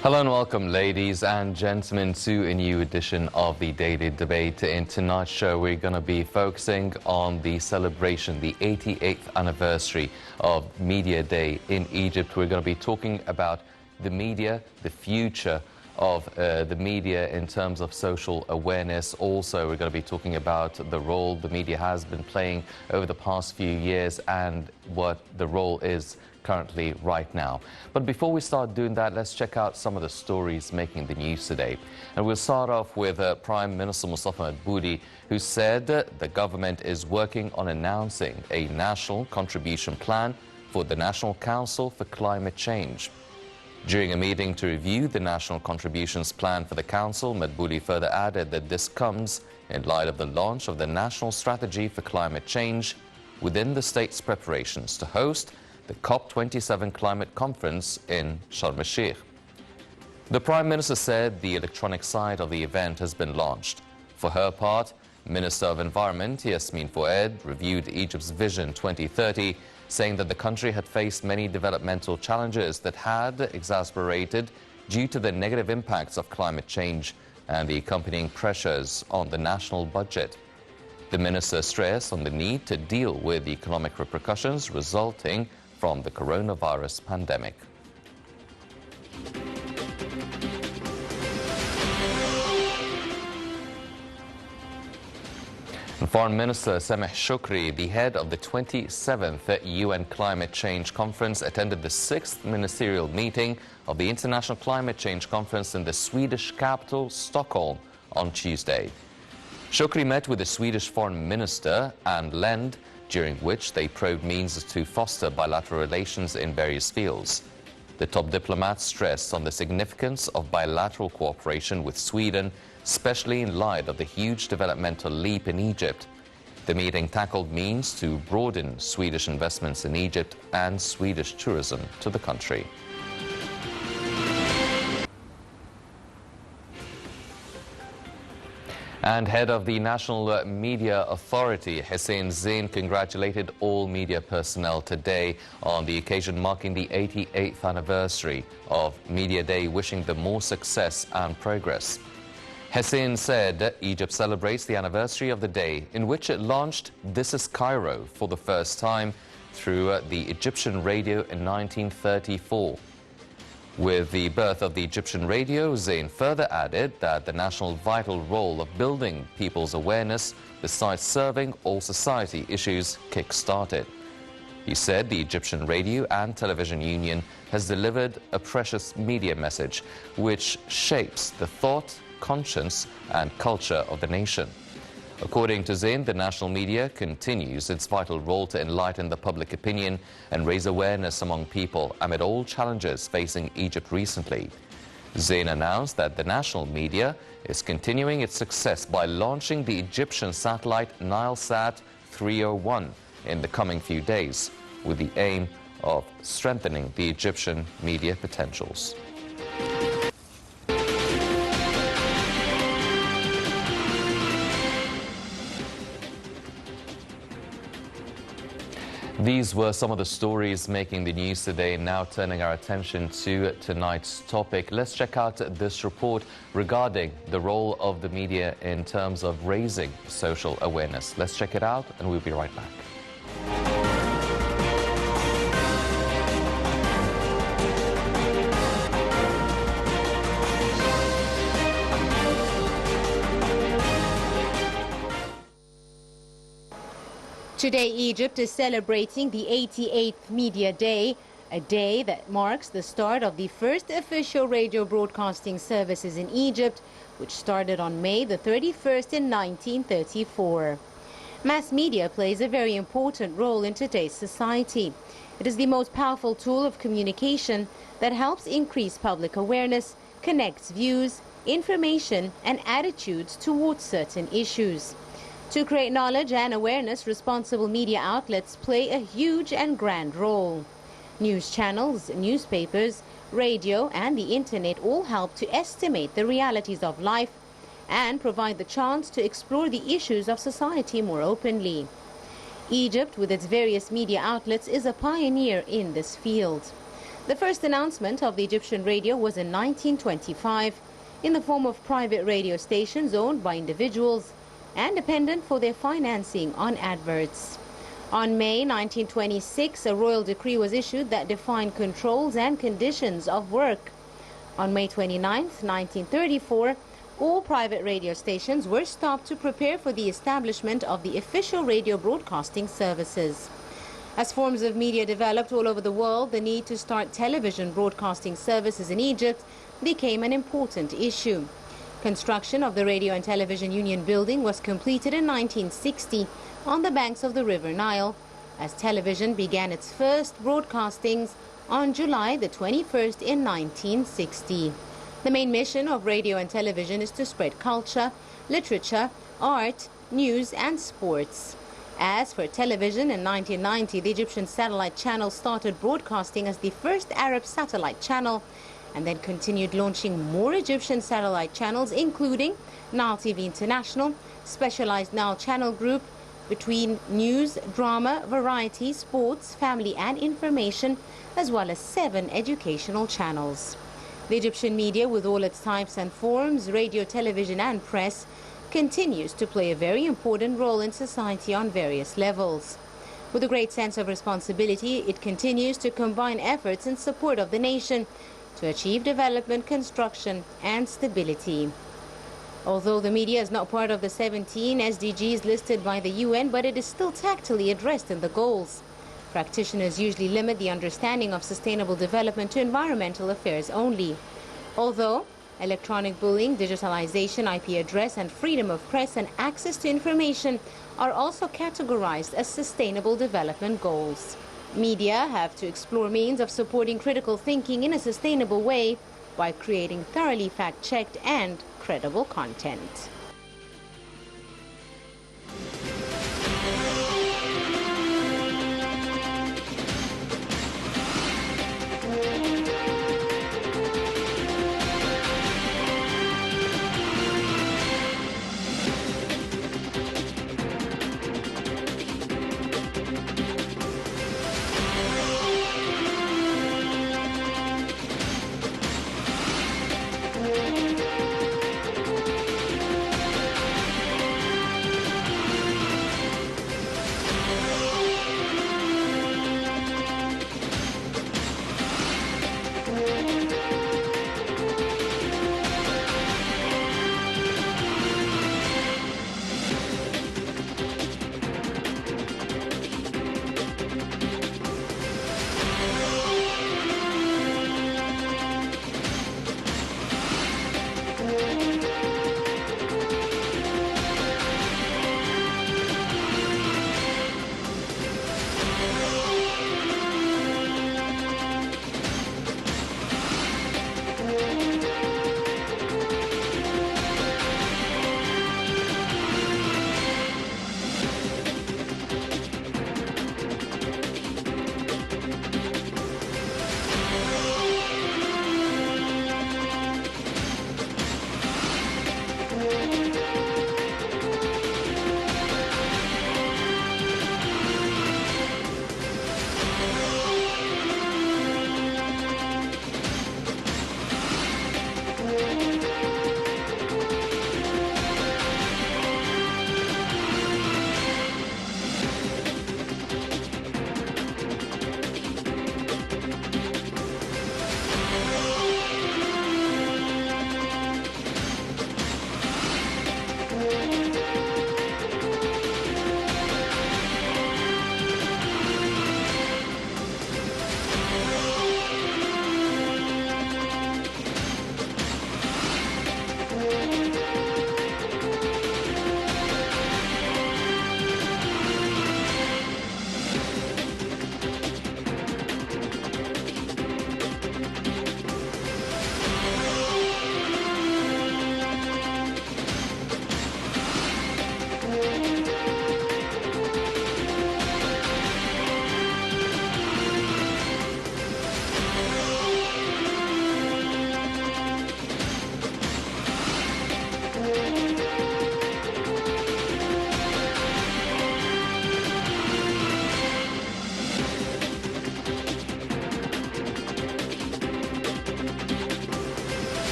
Hello and welcome, ladies and gentlemen, to a new edition of the Daily Debate. In tonight's show, we're going to be focusing on the celebration, the 88th anniversary of Media Day in Egypt. We're going to be talking about the media, the future of the media in terms of social awareness. Also, we're going to be talking about the role the media has been playing over the past few years and what the role is currently right now. But before we start doing that, let's check out some of the stories making the news today. And we'll start off with Prime Minister Mustafa Magda, who said the government is working on announcing a national contribution plan for the National Council for Climate Change. During a meeting to review the national contributions plan for the council, Magda further added that this comes in light of the launch of the National Strategy for Climate Change within the state's preparations to host the COP27 climate conference in Sharm el-Sheikh. The Prime Minister said the electronic side of the event has been launched. For her part, Minister of Environment Yasmin Fouad reviewed Egypt's Vision 2030, saying that the country had faced many developmental challenges that had exacerbated due to the negative impacts of climate change and the accompanying pressures on the national budget. The minister stressed on the need to deal with the economic repercussions resulting from the coronavirus pandemic. Foreign Minister Sameh Shoukry, the head of the 27th UN Climate Change Conference, attended the 6th ministerial meeting of the International Climate Change Conference in the Swedish capital, Stockholm, on Tuesday. Shoukry met with the Swedish Foreign Minister Ann Lend, during which they probed means to foster bilateral relations in various fields. The top diplomat stressed on the significance of bilateral cooperation with Sweden, especially in light of the huge developmental leap in Egypt. The meeting tackled means to broaden Swedish investments in Egypt and Swedish tourism to the country. And head of the National Media Authority, Hussein Zain, congratulated all media personnel today on the occasion marking the 88th anniversary of Media Day, wishing them more success and progress. Hussein said Egypt celebrates the anniversary of the day in which it launched This is Cairo for the first time through the Egyptian radio in 1934. With the birth of the Egyptian radio, Zain further added that the national vital role of building people's awareness, besides serving all society issues, kick-started. He said the Egyptian Radio and Television Union has delivered a precious media message which shapes the thought, conscience and culture of the nation. According to Zain, the national media continues its vital role to enlighten the public opinion and raise awareness among people amid all challenges facing Egypt recently. Zain announced that the national media is continuing its success by launching the Egyptian satellite Nilesat 301 in the coming few days, with the aim of strengthening the Egyptian media potentials. These were some of the stories making the news today. Now turning our attention to tonight's topic. Let's check out this report regarding the role of the media in terms of raising social awareness. Let's check it out and we'll be right back. Today, Egypt is celebrating the 88th Media Day, a day that marks the start of the first official radio broadcasting services in Egypt, which started on May the 31st in 1934. Mass media plays a very important role in today's society. It is the most powerful tool of communication that helps increase public awareness, connects views, information, and attitudes towards certain issues. To create knowledge and awareness, responsible media outlets play a huge and grand role. News channels, newspapers, radio, and the internet all help to estimate the realities of life and provide the chance to explore the issues of society more openly. Egypt, with its various media outlets, is a pioneer in this field. The first announcement of the Egyptian radio was in 1925 in the form of private radio stations owned by individuals and dependent for their financing on adverts. On May 1926, a royal decree was issued that defined controls and conditions of work. On May 29, 1934, all private radio stations were stopped to prepare for the establishment of the official radio broadcasting services. As forms of media developed all over the world, the need to start television broadcasting services in Egypt became an important issue. Construction of the Radio and Television Union building was completed in 1960 on the banks of the River Nile, as television began its first broadcastings on July the 21st in 1960. The main mission of radio and television is to spread culture, literature, art, news and sports. As for television, in 1990, the Egyptian satellite channel started broadcasting as the first Arab satellite channel and then continued launching more Egyptian satellite channels, including Nile TV International, Specialized Nile Channel Group, between news, drama, variety, sports, family and information, as well as 7 educational channels. The Egyptian media, with all its types and forms, radio, television and press, continues to play a very important role in society on various levels. With a great sense of responsibility, it continues to combine efforts in support of the nation to achieve development, construction and stability. Although the media is not part of the 17 SDGs listed by the UN, but it is still tactily addressed in the goals. Practitioners usually limit the understanding of sustainable development to environmental affairs only. Although electronic bullying, digitalization, IP address and freedom of press and access to information are also categorized as sustainable development goals. Media have to explore means of supporting critical thinking in a sustainable way by creating thoroughly fact-checked and credible content.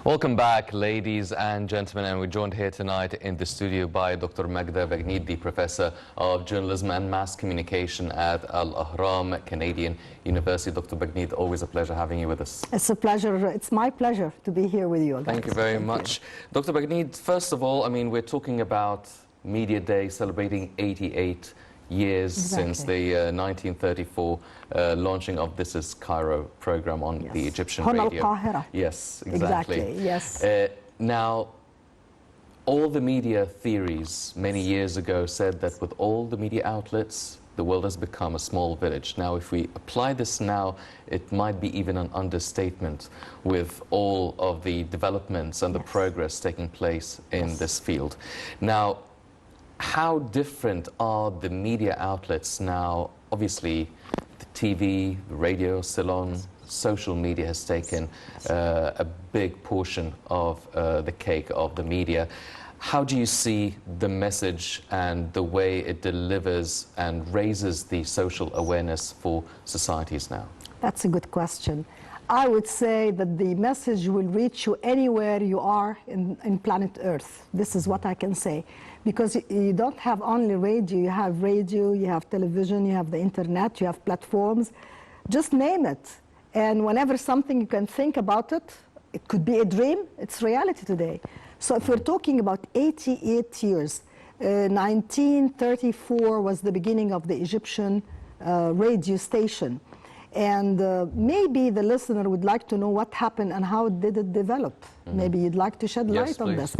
Welcome back, ladies and gentlemen, and we're joined here tonight in the studio by Dr. Magda Bagnied, the Professor of Journalism and Mass Communication at Al-Ahram Canadian University. Dr. Bagnied, always a pleasure having you with us. It's a pleasure. It's my pleasure to be here with you guys. Thank you very much. Dr. Bagnied, first of all, I mean, we're talking about Media Day, celebrating 88 years since the 1934 launching of This Is Cairo program on the Egyptian radio. Al-Qahira. Yes, exactly. Yes. Now, all the media theories many years ago said that with all the media outlets, the world has become a small village. Now, if we apply this now, it might be even an understatement with all of the developments and the progress taking place in this field. Now, how different are the media outlets now? Obviously, the TV, the radio, still on. Social media has taken a big portion of the cake of the media. How do you see the message and the way it delivers and raises the social awareness for societies now? That's a good question. I would say that the message will reach you anywhere you are in planet Earth. This is what I can say. Because you don't have only radio, you have television, you have the internet, you have platforms, just name it. And whenever something you can think about it, it could be a dream, it's reality today. So if we're talking about 88 years, 1934 was the beginning of the Egyptian radio station. And maybe the listener would like to know what happened and how did it develop. Maybe you'd like to shed light on this.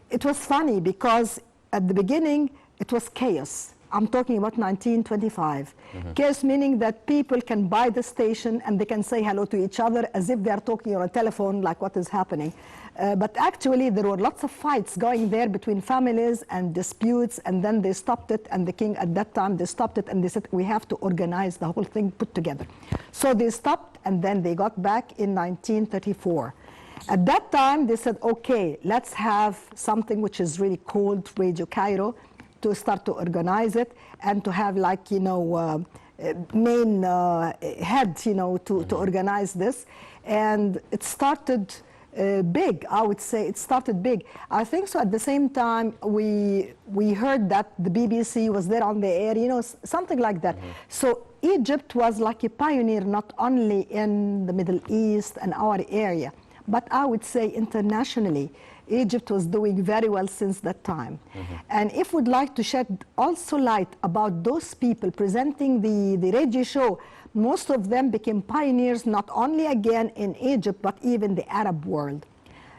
It was funny because at the beginning it was chaos. I'm talking about 1925. Chaos meaning that people can buy the station and they can say hello to each other as if they are talking on a telephone like what is happening. But actually there were lots of fights going there between families and disputes, and then they stopped it, and the king at that time, they stopped it and they said we have to organize the whole thing put together. So they stopped and then they got back in 1934. At that time, they said, okay, let's have something which is really called Radio Cairo, to start to organize it and to have, like, you know, main head, you know, to organize this. And it started big, I would say. It started big. I think so. At the same time, we heard that the BBC was there on the air, you know, something like that. So Egypt was like a pioneer, not only in the Middle East and our area, but I would say internationally, Egypt was doing very well since that time. And if we'd like to shed also light about those people presenting the radio show, most of them became pioneers not only again in Egypt, but even the Arab world.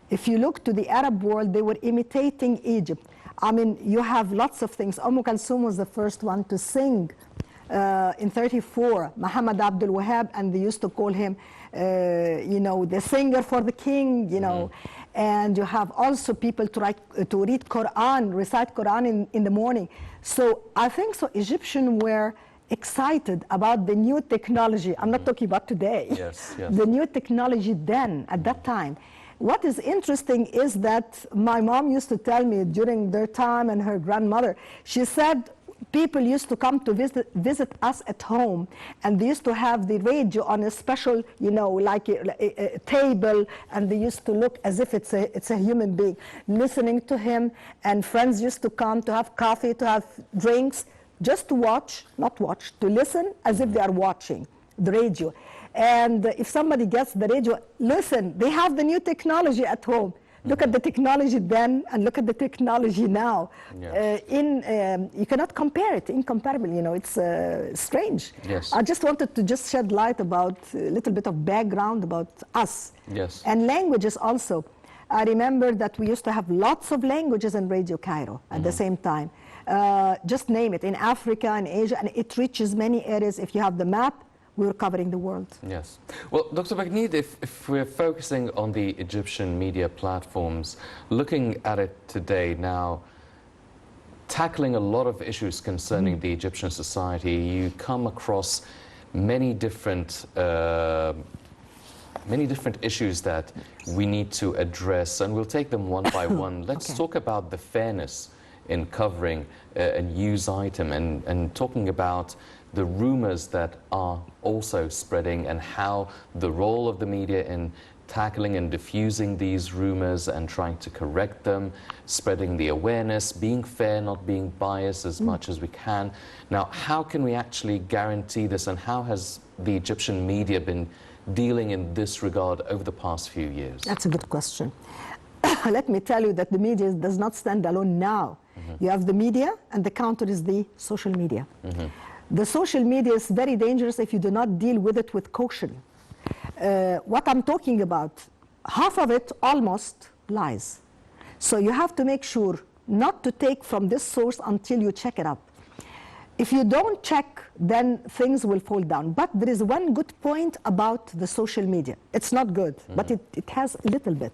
If you look to the Arab world, they were imitating Egypt. I mean, you have lots of things. Kulthum was the first one to sing in 34, Muhammad Abdul Wahab, and they used to call him, you know, the singer for the king, you know. And you have also people to read Quran, recite Quran in the morning. So I think so Egyptians were excited about the new technology. I'm not talking about today. Yes. The new technology then, at that time. What is interesting is that my mom used to tell me during their time, and her grandmother, she said, people used to come to visit us at home, and they used to have the radio on a special, you know, like a table, and they used to look as if it's a human being, listening to him, and friends used to come to have coffee, to have drinks, just to watch, not watch, to listen as if they are watching the radio. And if somebody gets the radio, listen, they have the new technology at home. Look at the technology then and look at the technology now. You cannot compare it, incomparable, you know, it's strange. I just wanted to just shed light about a little bit of background about us. And languages also. I remember that we used to have lots of languages in Radio Cairo at the same time. Just name it, in Africa and Asia, and it reaches many areas. If you have the map, we're covering the world. Yes. Well, Dr. Bagnied, if we're focusing on the Egyptian media platforms, looking at it today now, tackling a lot of issues concerning the Egyptian society, you come across many different issues that we need to address, and we'll take them one by one. Let's talk about the fairness in covering a news item and talking about the rumors that are also spreading and how the role of the media in tackling and diffusing these rumors and trying to correct them, spreading the awareness, being fair, not being biased as much as we can. Now, how can we actually guarantee this, and how has the Egyptian media been dealing in this regard over the past few years? That's a good question. Let me tell you that the media does not stand alone now. You have the media, and the counter is the social media. The social media is very dangerous if you do not deal with it with caution. What I'm talking about, half of it almost lies. So you have to make sure not to take from this source until you check it up. If you don't check, then things will fall down. But there is one good point about the social media. It's not good, but it has a little bit.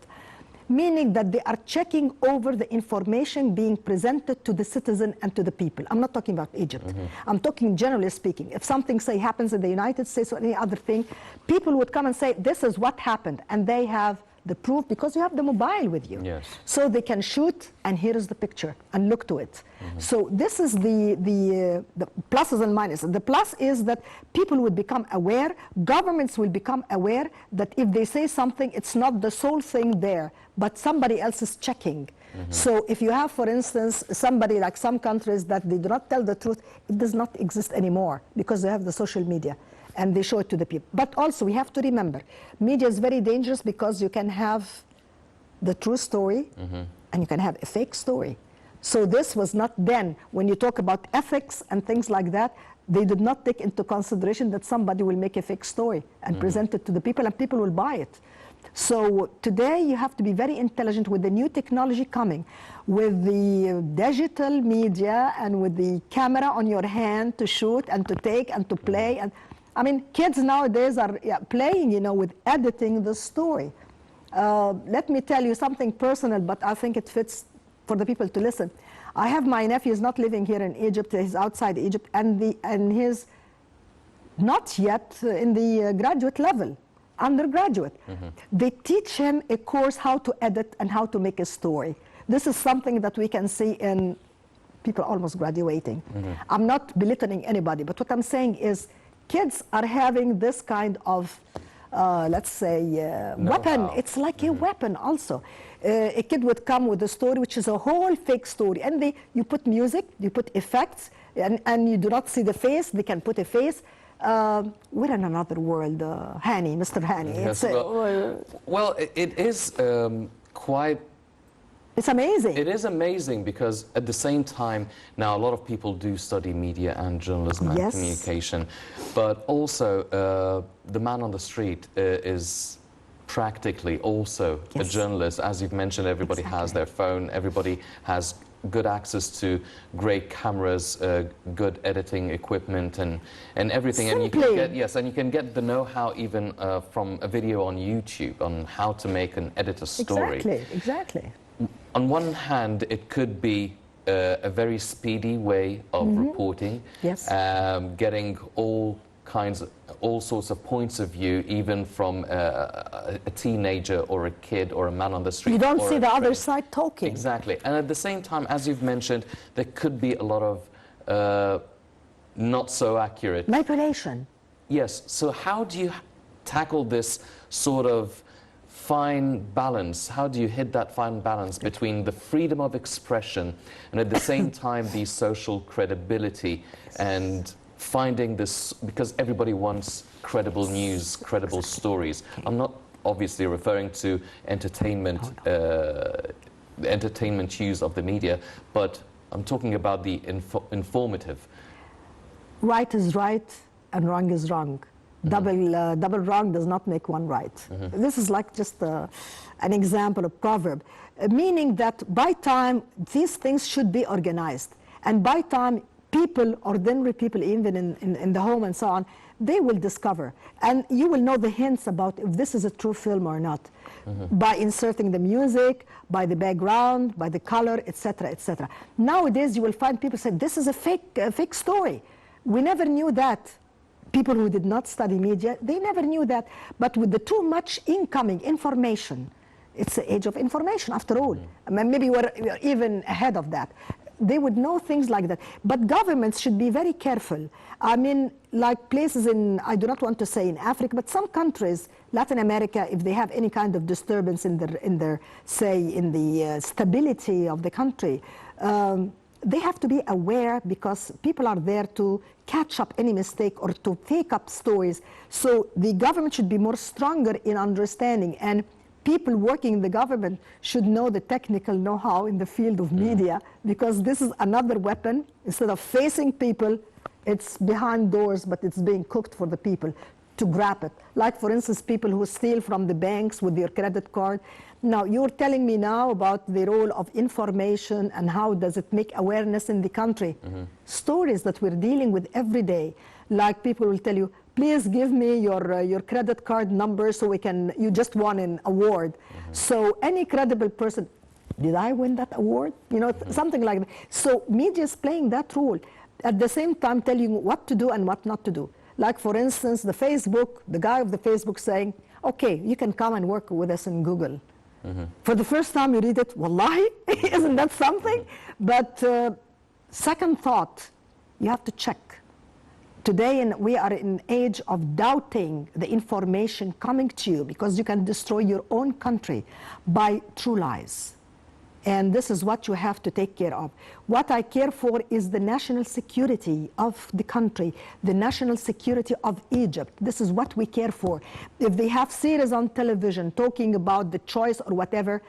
Meaning that they are checking over the information being presented to the citizen and to the people. I'm not talking about Egypt. I'm talking generally speaking. If something, say, happens in the United States or any other thing, people would come and say, this is what happened. And they have the proof because you have the mobile with you. Yes. So they can shoot, and here is the picture, and look to it. So this is the pluses and minuses. The plus is that people would become aware, governments will become aware that if they say something, it's not the sole thing there, but somebody else is checking. So if you have, for instance, somebody like some countries that they do not tell the truth, it does not exist anymore because they have the social media and they show it to the people. But also we have to remember, media is very dangerous because you can have the true story and you can have a fake story. So this was not then, when you talk about ethics and things like that, they did not take into consideration that somebody will make a fake story and present it to the people and people will buy it. So today you have to be very intelligent with the new technology coming, with the digital media and with the camera on your hand to shoot and to take and to play. And I mean, kids nowadays are playing, you know, with editing the story. Let me tell you something personal, but I think it fits for the people to listen. I have my nephew, he's not living here in Egypt, he's outside Egypt, and he's not yet in the graduate level, undergraduate. They teach him a course how to edit and how to make a story. This is something that we can see in people almost graduating. I'm not belittling anybody, but what I'm saying is kids are having this kind of, let's say, weapon. It's like a weapon also. A kid would come with a story which is a whole fake story, and you put music, you put effects, and you do not see the face. They can put a face. We're in another world, Hani, Mr. Hani. Yes, well, it is quite... It's amazing. It is amazing because at the same time, now a lot of people do study media and journalism and communication, but also the man on the street is practically also a journalist. As you've mentioned, everybody has their phone, everybody has good access to great cameras, good editing equipment and everything. Simply. And you can get, and you can get the know-how even from a video on YouTube on how to make and edit a story. Exactly. On one hand, it could be a very speedy way of reporting, getting all sorts of points of view, even from a teenager or a kid or a man on the street. You don't see the other side talking. Exactly. And at the same time, as you've mentioned, there could be a lot of not so accurate... manipulation. Yes. So how do you tackle this sort of fine balance? How do you hit that fine balance between the freedom of expression and at the same time the social credibility and finding this, because everybody wants credible news, credible stories. I'm not obviously referring to entertainment, the entertainment use of the media, but I'm talking about the informative. Right is right and wrong is wrong. Double wrong does not make one right. This is like just an example of proverb, meaning that by time these things should be organized, and by time people, ordinary people, even in the home and so on, they will discover, and you will know the hints about if this is a true film or not, by inserting the music, by the background, by the color, etc., etc. Nowadays, you will find people say, this is a fake story. We never knew that. People who did not study media, they never knew that. But with the too much incoming information, it's the age of information after all. I mean, maybe we're even ahead of that. they would know things like that. But governments should be very careful. I mean, like places in, I do not want to say in Africa, but some countries, Latin America, if they have any kind of disturbance in their say, in the stability of the country, they have to be aware, because people are there to catch up any mistake or to fake up stories. So the government should be more stronger in understanding, and people working in the government should know the technical know-how in the field of media, because this is another weapon. Instead of facing people, it's behind doors, but it's being cooked for the people to grab it. Like, for instance, people who steal from the banks with your credit card. Now, you're telling me now about the role of information and how does it make awareness in the country. Stories that we're dealing with every day, like people will tell you, please give me your credit card number so we can, you just won an award. So any credible person, did I win that award? You know, something like that. So media is playing that role. At the same time telling you what to do and what not to do. Like, for instance, the guy of the Facebook saying, okay, you can come and work with us in Google. For the first time you read it, wallahi, isn't that something? But second thought, you have to check. Today we are in an age of doubting the information coming to you, because you can destroy your own country by true lies. And this is what you have to take care of. What I care for is the national security of the country, the national security of Egypt. This is what we care for. If they have series on television talking about the choice or whatever,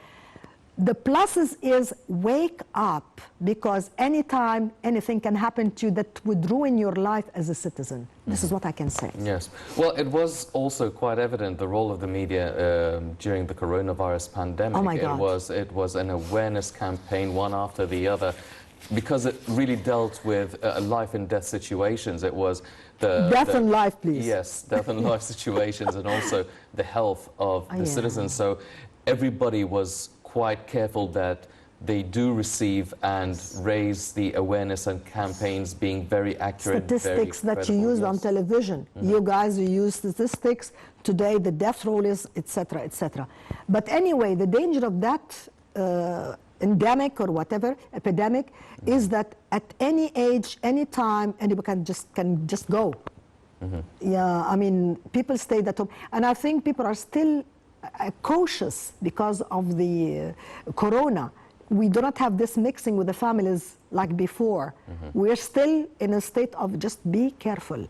the pluses is wake up, because anytime anything can happen to you that would ruin your life as a citizen. This is what I can say. Yes. Well, it was also quite evident, the role of the media during the coronavirus pandemic. Oh my God. It was an awareness campaign, one after the other, because it really dealt with life and death situations. It was death and life, please. Yes, death and life situations, and also the health of the citizens. So everybody was quite careful that they do receive and raise the awareness and campaigns being very accurate. Statistics very that you used on television. You guys, you use statistics. Today the death roll is, etc., etc. But anyway, the danger of that endemic or whatever, epidemic, is that at any age, any time, anybody can just go. Yeah, I mean, people stayed at home. And I think people are still cautious because of the corona. We do not have this mixing with the families like before. We're still in a state of just be careful,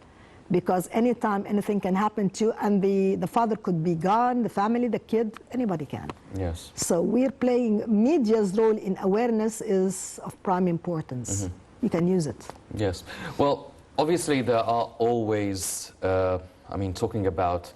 because anytime anything can happen to you, and the father could be gone, the family, the kid, anybody can. Yes. So we're playing, media's role in awareness is of prime importance. You can use it. Yes. Well, obviously there are always, I mean, talking about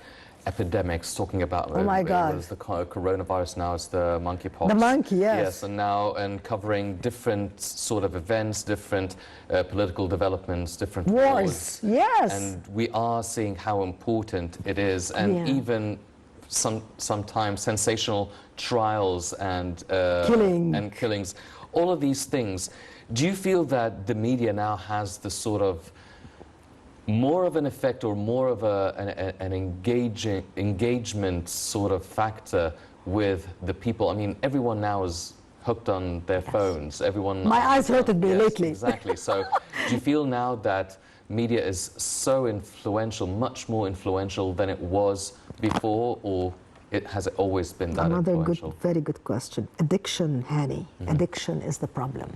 epidemics, talking about oh my God. It was the coronavirus, now it's the monkeypox. The monkey, yes. Yes, and now covering different sort of events, different political developments, different wars. Yes. And we are seeing how important it is, and even sometimes sensational trials and killings. All of these things. Do you feel that the media now has the sort of more of an effect, or more of an engagement sort of factor with the people? I mean, everyone now is hooked on their phones. Everyone. My eyes hurted me lately. Exactly. So, do you feel now that media is so influential, much more influential than it was before, or has it always been that influential? Very good question. Addiction, Hani. Addiction is the problem.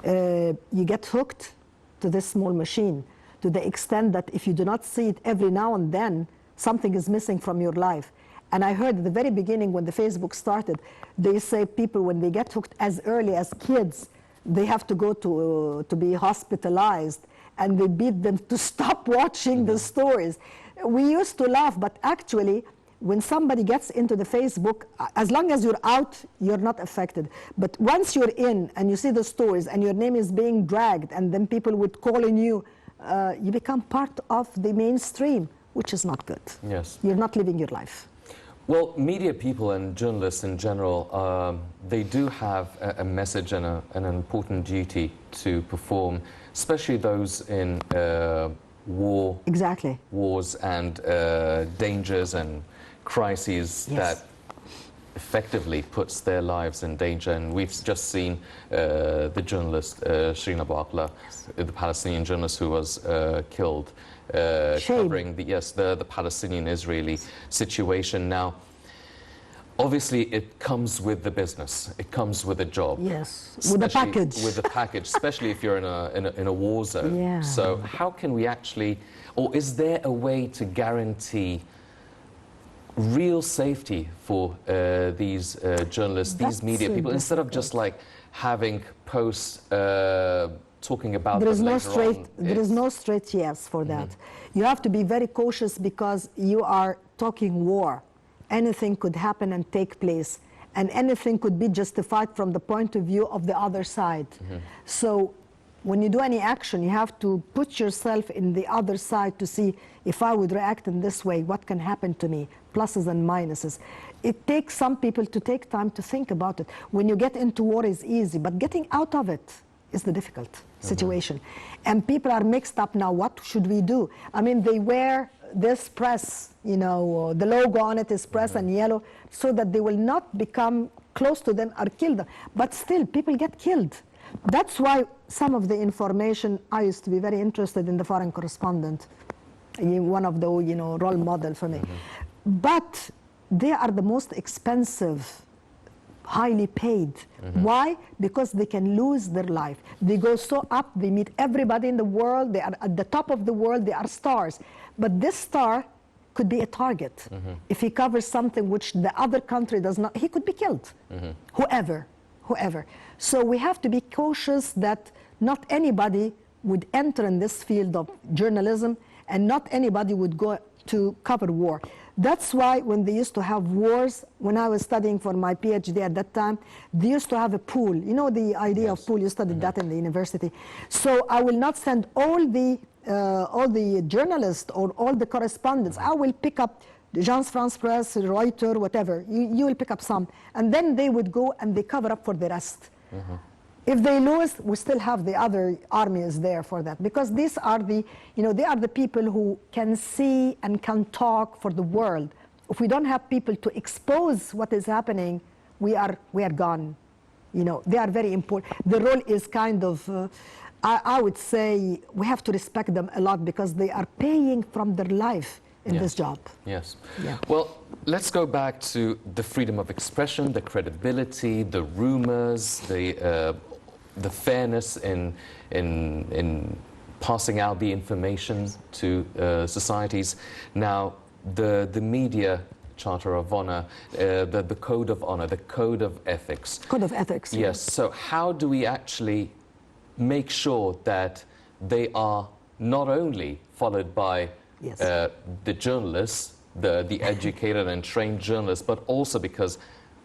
You get hooked to this small machine, to the extent that if you do not see it every now and then, something is missing from your life. And I heard at the very beginning when the Facebook started, they say people, when they get hooked as early as kids, they have to go to be hospitalized, and they beat them to stop watching the stories. We used to laugh, but actually, when somebody gets into the Facebook, as long as you're out, you're not affected. But once you're in and you see the stories and your name is being dragged, and then people would call on you, you become part of the mainstream, which is not good. Yes. You're not living your life. Well, media people and journalists in general, they do have a message and an important duty to perform, especially those in Exactly. wars and dangers and crises that effectively puts their lives in danger. And we've just seen the journalist Shireen Abu Akleh, the Palestinian journalist who was killed, covering the Palestinian-Israeli situation. Now, obviously, it comes with the business. It comes with a job. Yes, with a package. With a package, especially if you're in a war zone. Yeah. So how can we actually, or is there a way to guarantee real safety for these journalists, these media people, instead of just like having posts talking about there is them no later straight on? there is no straight yes for that. You have to be very cautious because you are talking war. Anything could happen and take place, and anything could be justified from the point of view of the other side. So when you do any action, you have to put yourself in the other side to see, if I would react in this way, what can happen to me, pluses and minuses. It takes some people to take time to think about it. When you get into war, it's easy, but getting out of it is the difficult situation. And people are mixed up now. What should we do? I mean, they wear this press, you know, the logo on it is press and yellow, so that they will not become close to them or kill them. But still, people get killed. That's why some of the information, I used to be very interested in the foreign correspondent, one of the, you know, role model for me. But they are the most expensive, highly paid. Why? Because they can lose their life. They go so up, they meet everybody in the world, they are at the top of the world, they are stars. But this star could be a target. If he covers something which the other country does not, he could be killed. Whoever. So we have to be cautious that not anybody would enter in this field of journalism, and not anybody would go to cover war. That's why when they used to have wars, when I was studying for my PhD at that time, they used to have a pool. You know the idea of pool, you studied that in the university. So I will not send all the journalists or all the correspondents. I will pick up the Agence France Presse, Reuters, whatever. You will pick up some. And then they would go and they cover up for the rest. If they lose, we still have the other armies there for that. Because these are the, you know, they are the people who can see and can talk for the world. If we don't have people to expose what is happening, we are gone. You know, they are very important. The role is kind of, I would say, we have to respect them a lot because they are paying from their life in this job. Yes. Yeah. Well, let's go back to the freedom of expression, the credibility, the rumors, the fairness in passing out the information to societies. Now, the media Charter of Honor, the Code of Honor, the Code of Ethics. Code of Ethics. Yes. So how do we actually make sure that they are not only followed by the journalists, the educated and trained journalists, but also because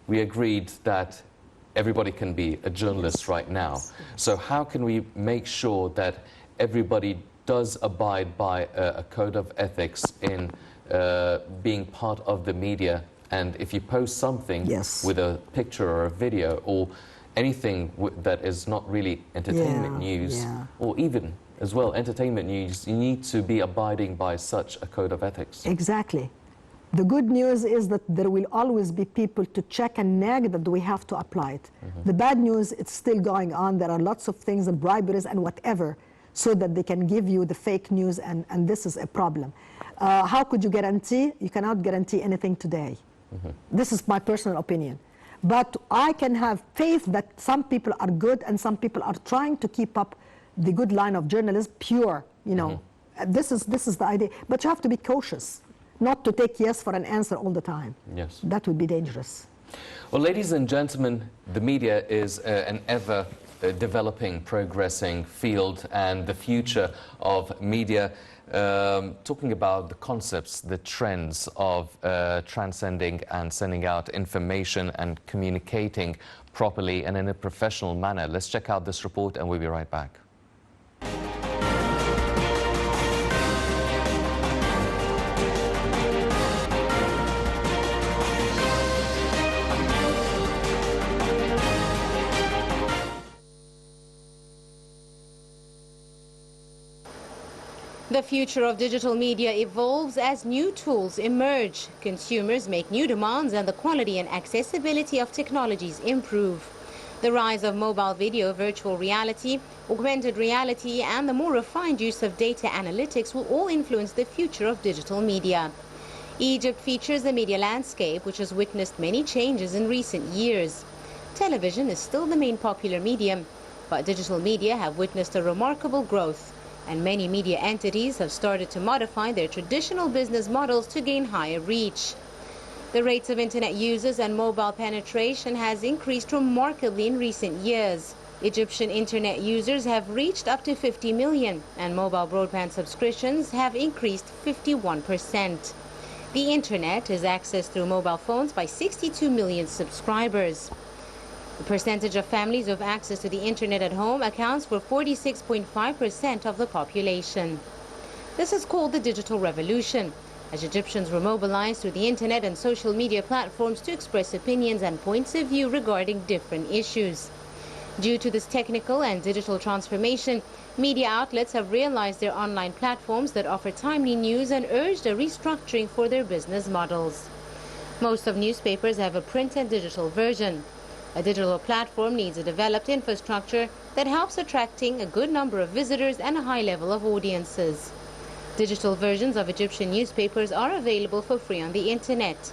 we agreed that everybody can be a journalist right now. So how can we make sure that everybody does abide by a code of ethics in being part of the media? And if you post something with a picture or a video or anything that is not really entertainment news, or even as well entertainment news, you need to be abiding by such a code of ethics. Exactly. The good news is that there will always be people to check and nag that we have to apply it. The bad news, it's still going on. There are lots of things, and briberies and whatever, so that they can give you the fake news, and this is a problem. How could you guarantee? You cannot guarantee anything today. This is my personal opinion. But I can have faith that some people are good and some people are trying to keep up the good line of journalism, pure, you know. This is the idea. But you have to be cautious, not to take yes for an answer all the time. Yes. That would be dangerous. Well, ladies and gentlemen, the media is an ever developing, progressing field, and the future of media, talking about the concepts, the trends of transcending and sending out information and communicating properly and in a professional manner. Let's check out this report and we'll be right back. The future of digital media evolves as new tools emerge. Consumers make new demands and the quality and accessibility of technologies improve. The rise of mobile video, virtual reality, augmented reality, and the more refined use of data analytics will all influence the future of digital media. Egypt features a media landscape which has witnessed many changes in recent years. Television is still the main popular medium, but digital media have witnessed a remarkable growth, and many media entities have started to modify their traditional business models to gain higher reach. The rates of internet users and mobile penetration has increased remarkably in recent years. Egyptian internet users have reached up to 50 million, and mobile broadband subscriptions have increased 51%. The internet is accessed through mobile phones by 62 million subscribers. The percentage of families with access to the internet at home accounts for 46.5% of the population. This is called the digital revolution, as Egyptians were mobilized through the internet and social media platforms to express opinions and points of view regarding different issues. Due to this technical and digital transformation, media outlets have realized their online platforms that offer timely news and urged a restructuring for their business models. Most of newspapers have a print and digital version. A digital platform needs a developed infrastructure that helps attracting a good number of visitors and a high level of audiences. Digital versions of Egyptian newspapers are available for free on the internet.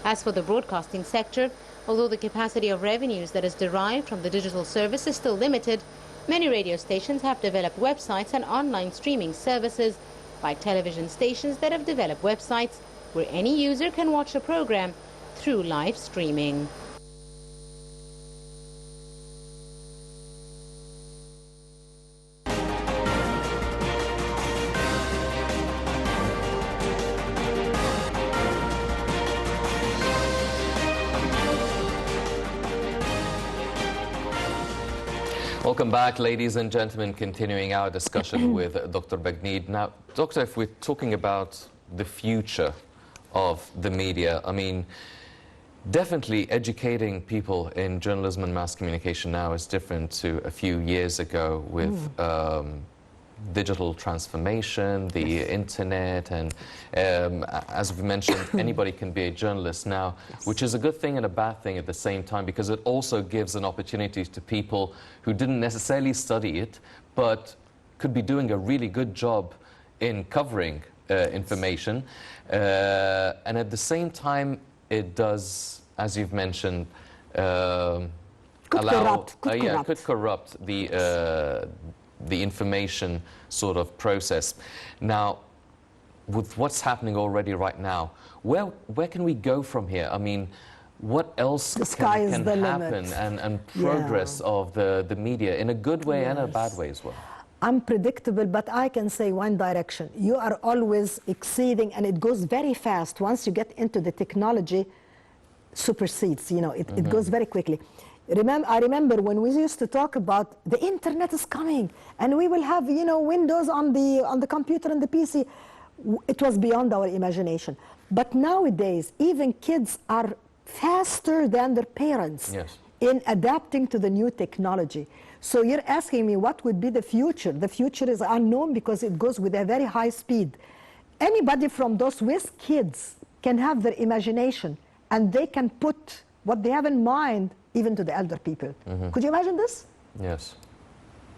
As for the broadcasting sector, although the capacity of revenues that is derived from the digital service is still limited, many radio stations have developed websites and online streaming services, like television stations that have developed websites where any user can watch a program through live streaming. Welcome back, ladies and gentlemen, continuing our discussion with Dr. Bagnied. Now, Doctor, if we're talking about the future of the media, I mean, definitely educating people in journalism and mass communication now is different to a few years ago with digital transformation, the internet, and as we mentioned, anybody can be a journalist now, which is a good thing and a bad thing at the same time, because it also gives an opportunity to people who didn't necessarily study it, but could be doing a really good job in covering information. And at the same time, it does, as you've mentioned, could corrupt the information sort of process. Now, with what's happening already right now, where can we go from here? I mean, what else can happen and progress of the media in a good way and a bad way as well? Unpredictable, but I can say one direction. You are always exceeding, and it goes very fast. Once you get into the technology, supersedes, you know, it goes very quickly. I remember when we used to talk about the internet is coming and we will have, you know, Windows on the computer and the PC. It was beyond our imagination. But nowadays, even kids are faster than their parents in adapting to the new technology. So you're asking me what would be the future? The future is unknown because it goes with a very high speed. Anybody from those with kids can have their imagination and they can put what they have in mind even to the elder people. Could you imagine this? Yes.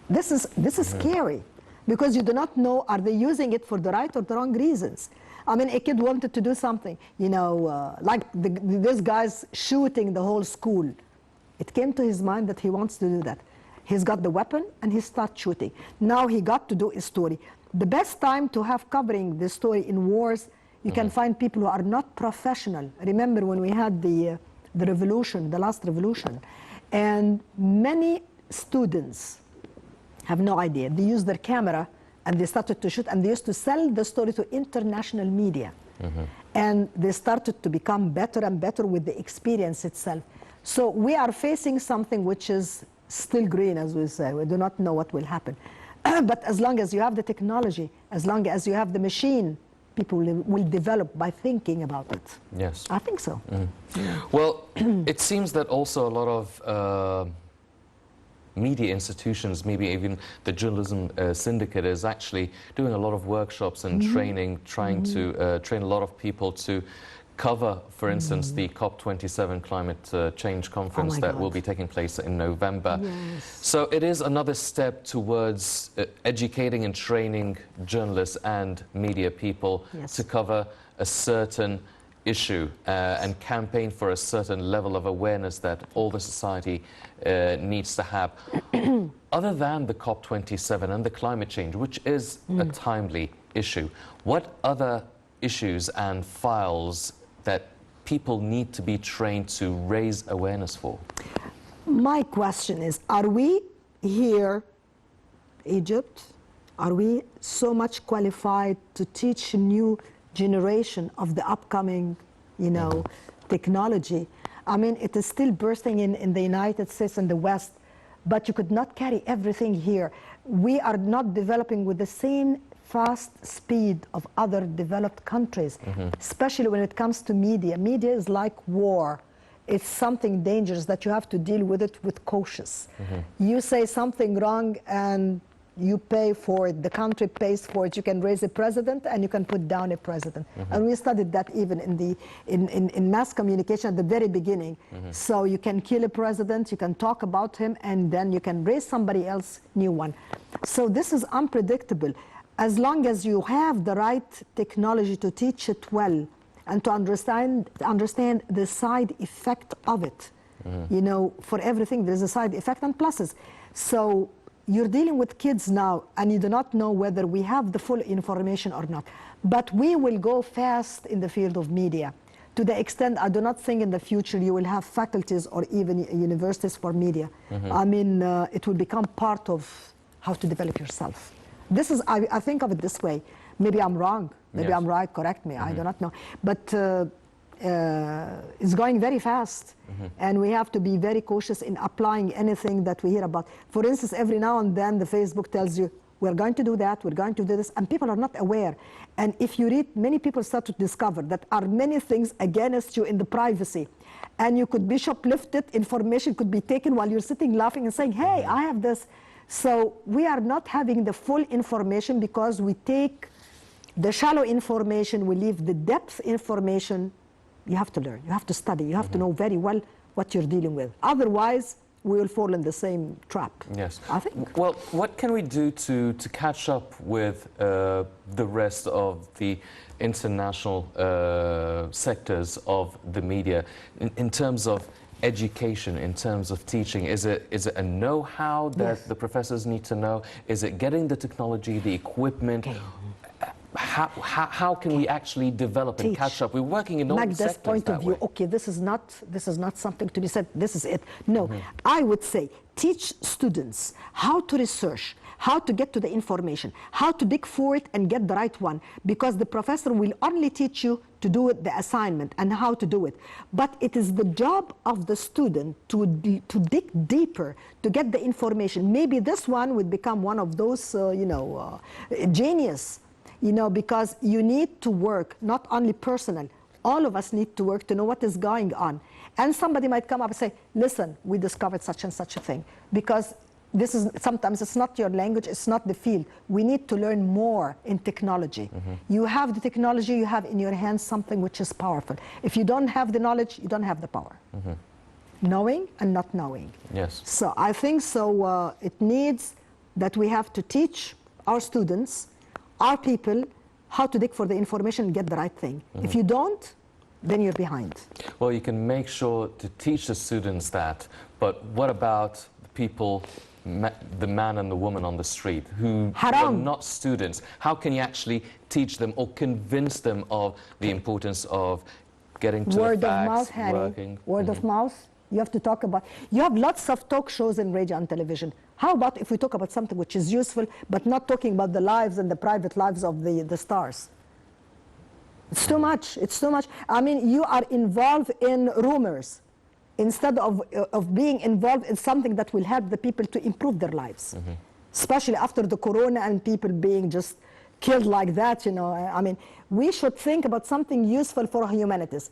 This is scary because you do not know, are they using it for the right or the wrong reasons? I mean, a kid wanted to do something, you know, like this guy's shooting the whole school. It came to his mind that he wants to do that. He's got the weapon and he starts shooting. Now he got to do a story. The best time to have covering the story in wars, you can find people who are not professional. Remember when we had the revolution, the last revolution, and many students have no idea. They used their camera and they started to shoot, and they used to sell the story to international media. And they started to become better and better with the experience itself. So we are facing something which is still green, as we say. We do not know what will happen. But as long as you have the technology, as long as you have the machine, people will develop by thinking about it. Yes. I think so. Well, it seems that also a lot of media institutions, maybe even the journalism syndicate, is actually doing a lot of workshops and training, trying to train a lot of people to cover, for instance, the COP27 climate change conference that will be taking place in November. Yes. So it is another step towards educating and training journalists and media people to cover a certain issue and campaign for a certain level of awareness that all the society needs to have. Other than the COP27 and the climate change, which is a timely issue, what other issues and files that people need to be trained to raise awareness for? My question is, are we here, Egypt, are we so much qualified to teach a new generation of the upcoming, technology? I mean, it is still bursting in the United States and the West, but you could not carry everything here. We are not developing with the same fast speed of other developed countries, especially when it comes to media. Media is like war. It's something dangerous that you have to deal with it with cautious. You say something wrong and you pay for it. The country pays for it. You can raise a president and you can put down a president. And we studied that even in mass communication at the very beginning. So you can kill a president, you can talk about him, and then you can raise somebody else, new one. So this is unpredictable. As long as you have the right technology to teach it well and to understand the side effect of it. For everything there's a side effect and pluses. So you're dealing with kids now and you do not know whether we have the full information or not. But we will go fast in the field of media. To the extent, I do not think in the future you will have faculties or even universities for media. I mean, it will become part of how to develop yourself. This is, I think of it this way. Maybe I'm wrong. Maybe I'm right. Correct me. I do not know. But it's going very fast. And we have to be very cautious in applying anything that we hear about. For instance, every now and then the Facebook tells you, we're going to do that, we're going to do this, and people are not aware. And if you read, many people start to discover that are many things against you in the privacy. And you could be shoplifted, information could be taken while you're sitting laughing and saying, hey, I have this. So we are not having the full information because we take the shallow information, we leave the depth information. You have to learn, you have to study, you have to know very well what you're dealing with. Otherwise, we will fall in the same trap. Yes. I think. Well, what can we do to catch up with the rest of the international sectors of the media in terms of education, in terms of teaching? Is it a know-how that the professors need to know? Is it getting the technology, the equipment? How can we actually develop and catch up? We're working in all sectors Magda's point of view, okay, this is not something to be said, this is it. No, I would say teach students how to research, how to get to the information, how to dig for it and get the right one, because the professor will only teach you to do the assignment and how to do it. But it is the job of the student to dig deeper, to get the information. Maybe this one would become one of those, genius, because you need to work, not only personal. All of us need to work to know what is going on. And somebody might come up and say, listen, we discovered such and such a thing. Because this is, sometimes it's not your language, it's not the field. We need to learn more in technology. You have the technology, you have in your hands something which is powerful. If you don't have the knowledge, you don't have the power. Knowing and not knowing. Yes. So I think so it needs that we have to teach our students, our people, how to dig for the information and get the right thing. If you don't, then you're behind. Well, you can make sure to teach the students that, but what about people, the man and the woman on the street who are not students? How can you actually teach them or convince them of the importance of getting to the facts, working? Word of mouth. You have to talk about, you have lots of talk shows in radio and television. How about if we talk about something which is useful, but not talking about the lives and the private lives of the stars? It's too much, it's too much. I mean, you are involved in rumors instead of being involved in something that will help the people to improve their lives. Especially after the corona and people being just killed like that, I mean, we should think about something useful for humanities.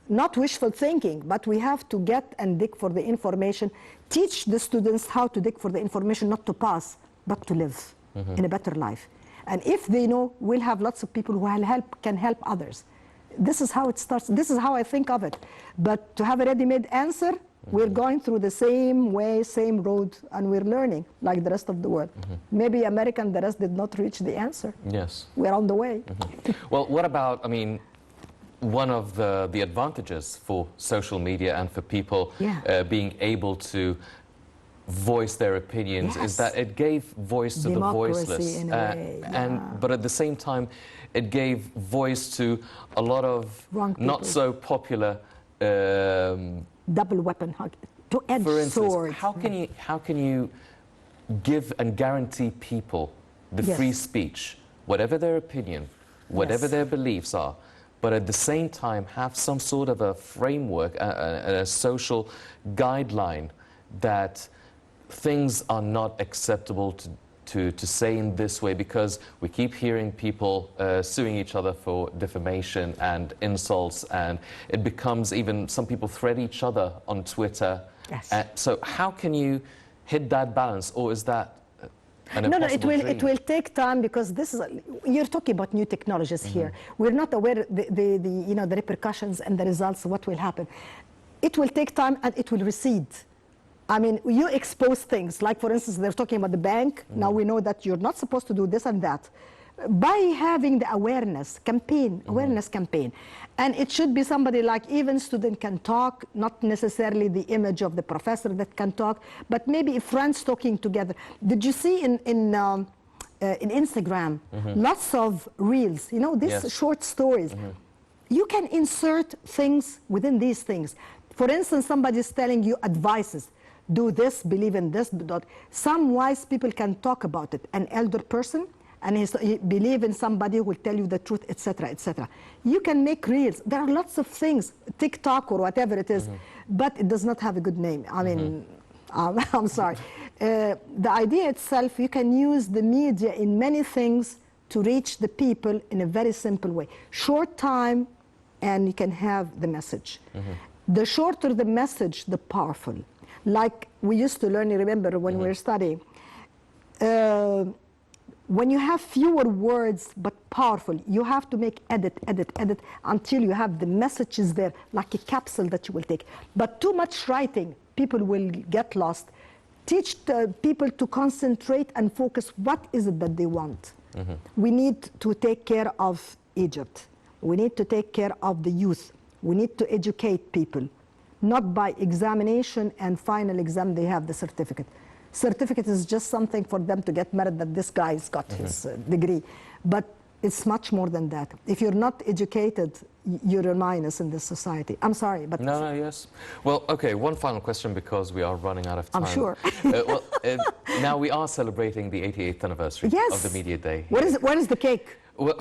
not wishful thinking, but we have to get and dig for the information, teach the students how to dig for the information, not to pass, but to live in a better life. And if they know, we'll have lots of people who can help others. This is how it starts. This is how I think of it. But to have a ready-made answer, we're going through the same way, same road, and we're learning like the rest of the world. Maybe America and the rest did not reach the answer. Yes. We're on the way. Well, what about, I mean, one of the advantages for social media and for people being able to voice their opinions is that it gave voice to the voiceless. In a way, but at the same time, it gave voice to a lot of not so popular double weapon, two-edged for instance, sword. How can you give and guarantee people the free speech, whatever their opinion, whatever their beliefs are, but at the same time have some sort of a framework, a social guideline that things are not acceptable to say in this way, because we keep hearing people suing each other for defamation and insults, and it becomes even some people thread each other on Twitter. Yes. So how can you hit that balance, or is that an impossible dream? It will take time, because this is you're talking about new technologies here. We're not aware the repercussions and the results of what will happen. It will take time and it will recede. I mean, you expose things, like for instance, they're talking about the bank. Now we know that you're not supposed to do this and that. By having the awareness campaign, and it should be somebody like, even student can talk, not necessarily the image of the professor that can talk, but maybe friends talking together. Did you see in Instagram, lots of reels, these short stories. You can insert things within these things. For instance, somebody's telling you advices. Do this, believe in this, do that. Some wise people can talk about it. An elder person, and he believe in somebody who will tell you the truth, etc., etc. You can make reels. There are lots of things, TikTok or whatever it is, but it does not have a good name. I mean, I'm sorry. The idea itself, you can use the media in many things to reach the people in a very simple way. Short time, and you can have the message. The shorter the message, the powerful. Like we used to learn, you remember when we were studying, when you have fewer words but powerful, you have to make edit until you have the messages there, like a capsule that you will take. But too much writing, people will get lost. Teach people to concentrate and focus. What is it that they want? We need to take care of Egypt. We need to take care of the youth. We need to educate people. Not by examination and final exam they have the certificate. Certificate is just something for them to get married, that this guy's got his degree. But it's much more than that. If you're not educated, you're a minus in this society. I'm sorry, but... No, yes. Well, okay, one final question, because we are running out of time. I'm sure. Now we are celebrating the 88th anniversary of the Media Day. What is it? Where is the cake? Well,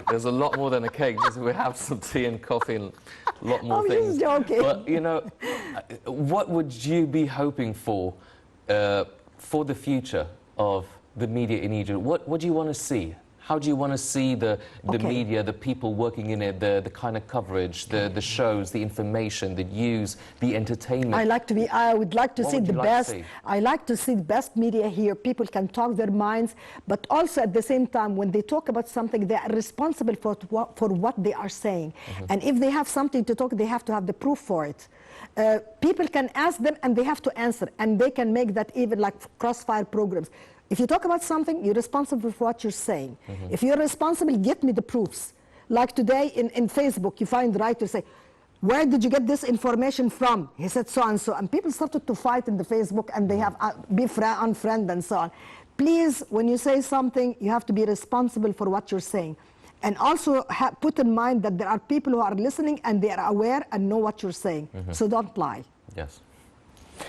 there's a lot more than a cake. We have some tea and coffee and a lot more things. I'm just joking. But, what would you be hoping for the future of the media in Egypt? What do you want to see? How do you want to see the media, the people working in it, the kind of coverage, the shows, the information, the news, the entertainment? I would like to see the best. I like to see the best media here. People can talk their minds, but also at the same time, when they talk about something, they are responsible for what they are saying. And if they have something to talk, they have to have the proof for it. People can ask them and they have to answer, and they can make that even like crossfire programs. If you talk about something, you're responsible for what you're saying. If you're responsible, get me the proofs. Like today in Facebook, you find the writer say, where did you get this information from? He said so and so. And people started to fight in the Facebook, and they have unfriend and so on. Please, when you say something, you have to be responsible for what you're saying. And also put in mind that there are people who are listening and they are aware and know what you're saying. So don't lie. Yes.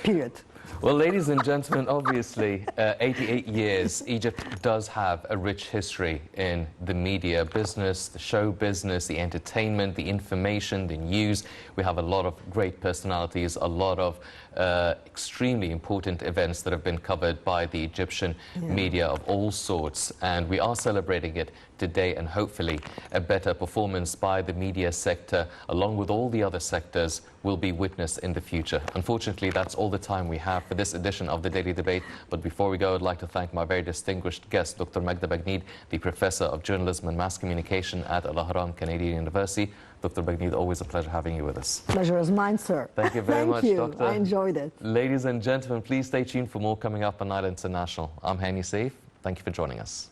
Period. Well, ladies and gentlemen, obviously, 88 years, Egypt does have a rich history in the media business, the show business, the entertainment, the information, the news. We have a lot of great personalities, a lot of extremely important events that have been covered by the Egyptian media of all sorts. And we are celebrating it today, and hopefully a better performance by the media sector, along with all the other sectors, will be witnessed in the future. Unfortunately, that's all the time we have for this edition of the Daily Debate. But before we go, I'd like to thank my very distinguished guest, Dr. Magda Bagnied, the Professor of Journalism and Mass Communication at Al-Ahram Canadian University. Dr. Bagnied, always a pleasure having you with us. Pleasure is mine, sir. Thank you very much, Doctor. I enjoyed it. Ladies and gentlemen, please stay tuned for more coming up on Night International. I'm Hani Saif. Thank you for joining us.